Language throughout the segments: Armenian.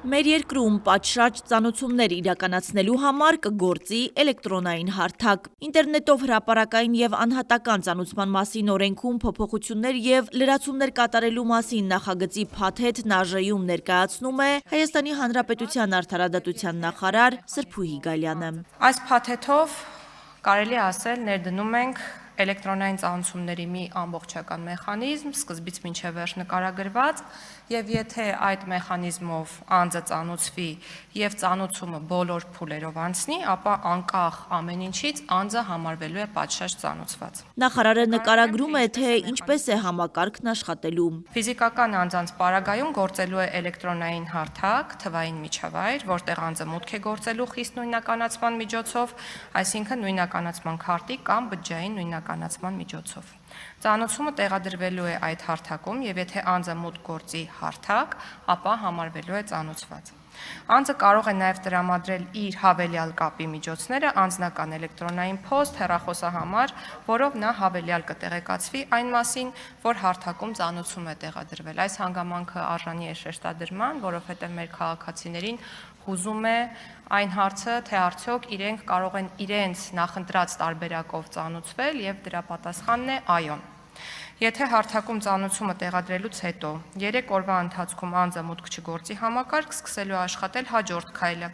Մեր երկրում պատշաճ ծանոթություններ իրականացնելու համար կգործի էլեկտրոնային հարթակ։ Ինտերնետով հրապարակային եւ անհատական ծանոթման մասին օրենքում փոփոխություններ եւ լրացումներ կատարելու մասին նախագծի փաթեթն ԱԺ-ում ներկայացնում է Հայաստանի Հանրապետության արդարադատության նախարար Սրփուհի Գալյանը։ Այս փաթեթով կարելի է ասել ներդնում ենք էլեկտրոնային ծանոթությունների մի ամբողջական մեխանիզմ, սկզբից մինչև վերջ նկարագրված, եւ եթե այդ մեխանիզմով անձը ծանոթվի եւ ծանոթումը բոլոր փուլերով անցնի, ապա անկախ ամեն ինչից անձը համարվելու է պատշաճ ծանոթված։ Նախարարը նկարագրում է, թե ինչպես է համակարգն աշխատելու։ Ֆիզիկական անձանց պարագայում գործելու է էլեկտրոնային հարթակ, թվային միջավայր, որտեղ անձը մուտք է գործելու խիստ նույնականացման միջոցով, այսինքն նույնականացման քարտի կամ բջջային նույնականացման միջոցով։ Ծանոթումը տեղադրվելու է այդ հարթակում եւ եթե անձը մուտք գործի հարթակ, ապա համարվելու է ծանոթված։ Անձը կարող է նաև տրամադրել իր հավելյալ կապի միջոցները, անձնական էլեկտրոնային փոստ, հեռախոսահամար, որով նա հավելյալ կտեղեկացվի այն մասին, որ հարթակում ծանոթում է տեղադրվել։ Այս հանգամանքը արժանի է շեշտադրման, որովհետև մեր քաղաքացիներին հուզում է այն հարցը, թե արդյոք իրենք կարող են իրենց նախընտրած տարբերակով ծանոթվել եւ դրա պատասխանն է այո։ Եթե հարթակում ծանոթումը տեղադրելուց հետո 3 օրվա ընթացքում անձը մուտք չգործի համակարգ, սկսելու աշխատել հաջորդ քայլը։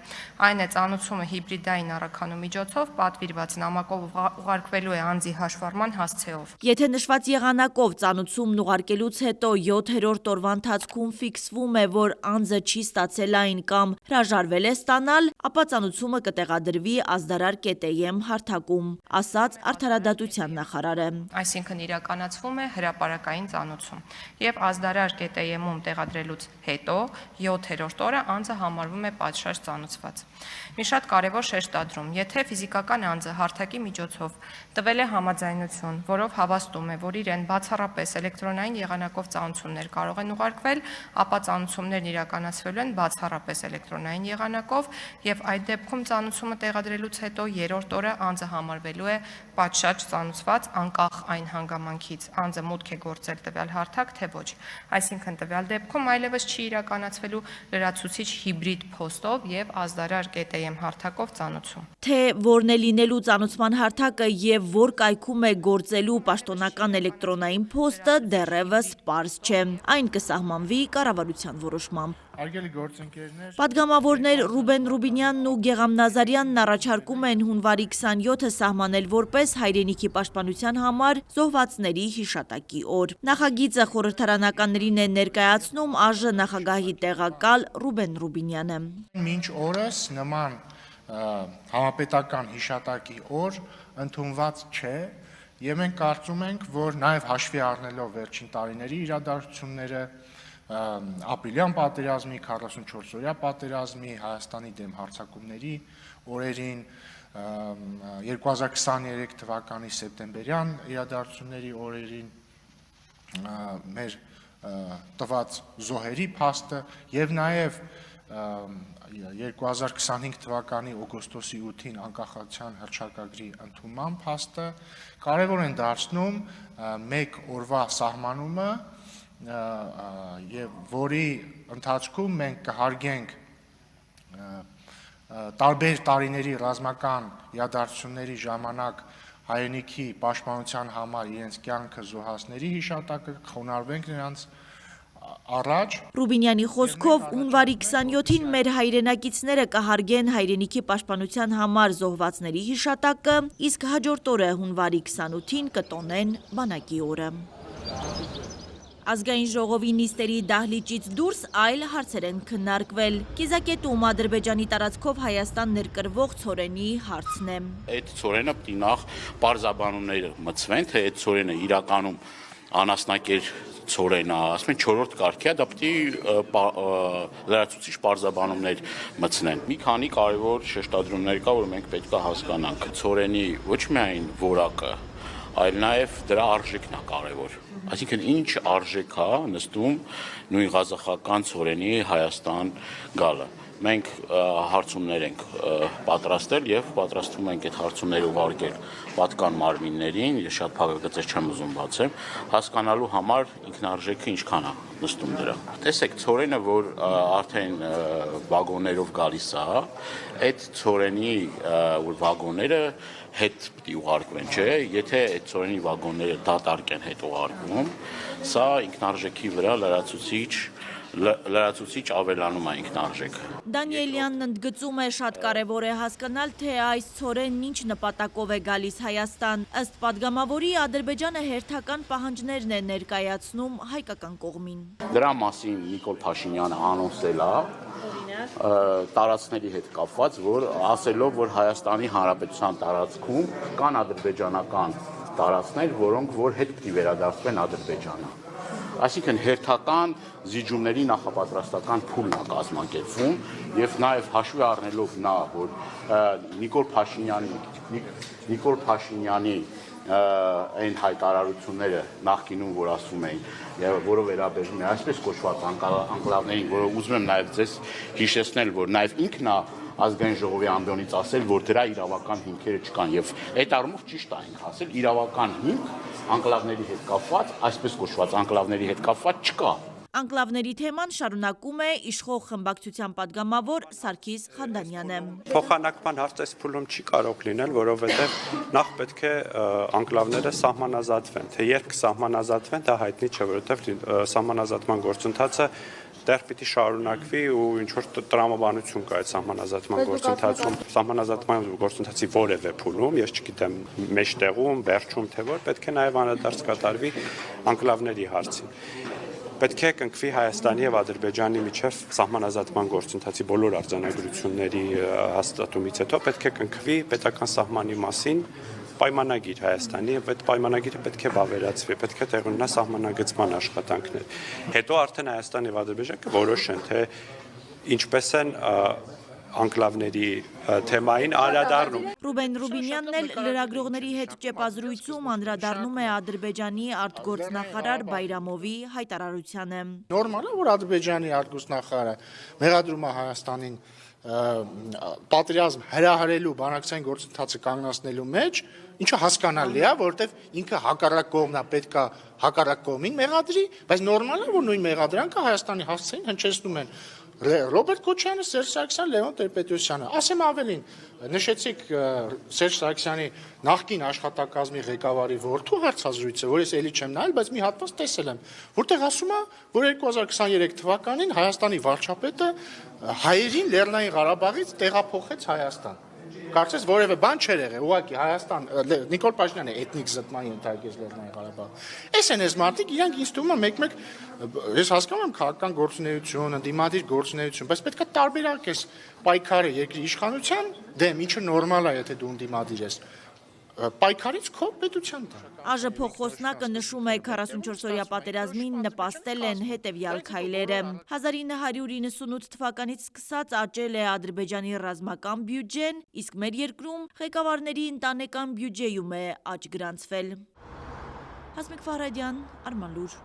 Այն է ծանոթումը հիբրիդային առաքանու միջոցով պատվիրված նամակով ուղարկվելու է անձի հաշվառման հասցեով։ Եթե նշված եղանակով ծանոթումն ուղարկելուց հետո 7-րդ օրվա ընթացքում ֆիքսվում է, որ անձը չի ստացել այն կամ հրաժարվել է ստանալ, ապա ծանոթումը կտեղադրվի ազդարար.am հարթակում, ասաց արդարադատության նախարարը։ Այսինքն իրականացվում է հրապարակային ծանոթում եւ ազդարար.am-ում տեղադրելուց հետո 7-րդ օրը անձը համարվում է պատշաճ ծանոթված։ Մի շատ կարևոր շեշտադրում, եթե ֆիզիկական անձը հարթակի միջոցով տվել է համաձայնություն, որով հավաստում է, որ իրեն բացառապես էլեկտրոնային եղանակով ծանոթումներ կարող են ուղարկվել, ապա ծանոթումներն իրականացվելու են բացառապես էլեկտրոնային եղանակով եւ այդ դեպքում ծանոթումը տեղադրելուց հետո 3-րդ օրը անձը համարվելու է պատշաճ ծանոթված անկախ այն հանգամանքից անձը մուտք է գործել տվյալ հարթակ, թե ոչ։ Այսինքն տվյալ դեպքում այլևս չի իրականացվելու լրացուցիչ հիբրիդ փոստով եւ ազդարար.am հարթակով ծանոթում։ Թե որն է լինելու ծանոթման հարթակը եւ որ կայքում է գործելու պաշտոնական էլեկտրոնային փոստը դեռևս պարզ չէ։ Այն կսահմանվի կառավարության որոշմամբ։ Արգելի գործընկերներ, Պատգամավորներ Ռուբեն Ռուբինյանն ու Գեղամ Նազարյանն առաջարկում են հունվարի 27-ը սահմանել որպես հայրենիքի պաշտպանության համար զոհվածների հիշատակի օր։ Նախագիծը խորհրդարանականներին է ներկայացնում ԱԺ նախագահի տեղակալ Ռուբեն Ռուբինյանը։ մինչ օրս նման համապետական հիշատակի օր ընդունված չէ եւ մենք կարծում ենք, որ նաեւ հաշվի առնելով վերջին տարիների իրադարձությունները, ապրիլյան պատերազմի, 44-օրյա պատերազմի, Հայաստանի դեմ հարձակումների օրերին, 2023 թվականի սեպտեմբերյան իրադարձությունների օրերին մեր տված զոհերի փաստը եւ նաեւ 2025 թվականի օգոստոսի 8-ին անկախության հռչակագրի ընդունման փաստը կարևոր են դարձնում մեկ օրվա սահմանումը եւ որի ընթացքում մենք կհարգենք տարբեր տարիների ռազմական իրադարձությունների ժամանակ հայրենիքի պաշտպանության համար իրենց կյանքը զոհածների հիշատակը, կխոնարհվենք նրանց առաջ։ Ռուբինյանի խոսքով հունվարի 27-ին մեր հայրենակիցները կհարգեն հայրենիքի պաշտպանության համար զոհվածների հիշատակը, իսկ հաջորդ օրը հունվարի 28-ին կտոնեն բանակի օրը։ Ազգային ժողովի նիստերի դահլիճից դուրս այլ հարցեր են քննարկվել։ Կիզակետում Ադրբեջանի տարածքով Հայաստան ներկրվող ցորենի հարցն է։ Այդ ցորենը պիտի նախ պարզաբանումները մտցվեն, թե այդ ցորենը իրականում անասնակեր ցորենը, ասում են 4-րդ կարգի է, դա պիտի լրացուցիչ պարզաբանումներ մտցնեն։ Մի քանի կարևոր շեշտադրումներ կա, որ մենք պետք է հասկանանք։ Ցորենի ոչ միայն որակը, այլ նաև դրա արժեքն է կարևոր։ Այսինքն ինչ արժեք է նստում նույն ղազախական ցորենի Հայաստան գալը։ մենք հարցումներ ենք պատրաստել եւ պատրաստվում ենք այդ հարցումները ուղարկել պատկան մարմիններին, ես շատ փակագծեր չեմ ուզում բացեմ, հասկանալու համար ինքնարժեքը ինչքան է նստում դրա։ Տեսեք, ցորենը, որ արդեն վագոններով գալիս է, այդ ցորենի որ վագոնները հետ պիտի ուղարկվեն, չէ՞, եթե այդ ցորենի վագոնները դատարկ են հետ ուղարկվում, սա ինքնարժեքի վրա լրացուցիչ ավելանում է ինքնարժեքը։ Դանիելյանն ընդգծում է, շատ կարևոր է հասկանալ, թե այս ցորենն ինչ նպատակով է գալիս Հայաստան։ Ըստ падգամավորի, Ադրբեջանը հերթական պահանջներն է ներկայացնում հայկական կողմին։ Դրա մասին Նիկոլ Փաշինյանը անոնսել է տարածքների հետ կապված, որ ասելով, որ Հայաստանի Հանրապետության տարածքում կան ադրբեջանական տարածքներ, որոնք որ հետ պիտի վերադարձվեն Ադրբեջանը։ Այսինքն հերթական զիջումների նախապատրաստական փուլն է կազմակերպվում եւ նաեւ հաշվի առնելով նա, որ Նիկոլ Փաշինյանի այն հայտարարությունները նախկինում որ ասում էին, որը վերաբերում է այսպես կոչված անկլավներին, որը ուզում եմ նաեւ ձեզ հիշեցնել, որ նաեւ ինքն է ազգային ժողովի ամբիոնից ասել, որ դրա իրավական հիմքերը չկան եւ այդ առումով ճիշտ է ասել, իրավական հիմք անկլավների հետ կապված, այսպես կոչված անկլավների հետ կապված չկա։ Անկլավների թեման շարունակում է իշխող խմբակցության падգամավոր Սարգիս Խանդանյանը։ Փոխանակման հարց այս փուլում չի կարող լինել, որովհետև նախ պետք է անկլավները սահմանազատվեն, թե երբ կսահմանազատվեն, դա հայտնի չէ, որովհետև սահմանազատման գործընթացը դեռ պիտի շարունակվի ու ինչ-որ տրամաբանություն կա այդ սահմանազատման գործընթացում, սահմանազատման գործընթացի որևէ փուլում, ես չգիտեմ մեջտեղում, վերջում թե որ, պետք է նաև անդրադարձ կատարվի անկլավների հարցին։ Պետք է կնքվի Հայաստանի եւ Ադրբեջանի միջև սահմանազատման գործընթացի բոլոր արձանագրությունների հաստատումից հետո պետք է կնքվի պետական սահմանի մասին պայմանագիր Հայաստանի եւ այդ պայմանագիրը պետք է վավերացվի, պետք է տեղ ունենա սահմանագծման աշխատանքներ։ Հետո արդեն Հայաստան եւ Ադրբեջանը կորոշեն, թե ինչպես են անկլավների թեմային անդրադառնում։ Ռուբեն Ռուբինյանն էլ լրագրողների հետ ճեպազրույցում անդրադառնում է Ադրբեջանի արտգործնախարար Բայրամովի հայտարարությանը։ Նորմալ է, որ Ադրբեջանի արտգործնախարարը մեղադրում է Հայաստանին պատերազմ հրահրելու բանակցային գործընթացը կանգնացնելու մեջ, ինչը հասկանալի է, որովհետև ինքը հակառակ կողմն է, պետք է հակառակ կողմին մեղադրի, բայց նորմալ է, որ նույն մեղադրանքը Հայաստանի հասցեին հնչեցնում են Ռոբերտ Քոչարյանը, Սերժ Սարգսյանը, Լևոն Տեր-Պետրոսյանը։ Ասեմ ավելին, նշեցիք Սերժ Սարգսյանի նախկին աշխատակազմի ղեկավարի որդու հարցազրույցը, որ ես էլի չեմ նայել, բայց մի հատված տեսել եմ, որտեղ ասում է, որ 2023 թվականին Հայաստանի վարչապետը հայերին Լեռնային Ղարաբաղից տեղափոխեց Հայաստան։ Կարծես որևէ բան չէր եղել, ուղղակի Հայաստան Նիկոլ Փաշինյանը էթնիկ զտման ենթարկեց Լեռնային Ղարաբաղը։ Էս են այս մարդիկ, իրանք ինձ թվում է մեկ-մեկ ես հասկանում եմ քաղաքական գործունեություն, ընդդիմադիր գործունեություն, բայց պետք է տարբերակես պայքարը երկրի իշխանության դեմ, ինչը նորմալ է, եթե դու ընդդիմադիր ես։ Պայքարից քո պետության դեմ։ ԱԺ փոխխոսնակը նշում է 44-օրյա պատերազմին նպաստել են հետևյալ քայլերը։ 1998 թվականից սկսած աճել է Ադրբեջանի ռազմական բյուջեն, իսկ մեր երկրում ղեկավարների ընտանեկան բյուջեում է աճ գրանցվել։ Հասմիկ Ֆարադյան, Արման Լուր։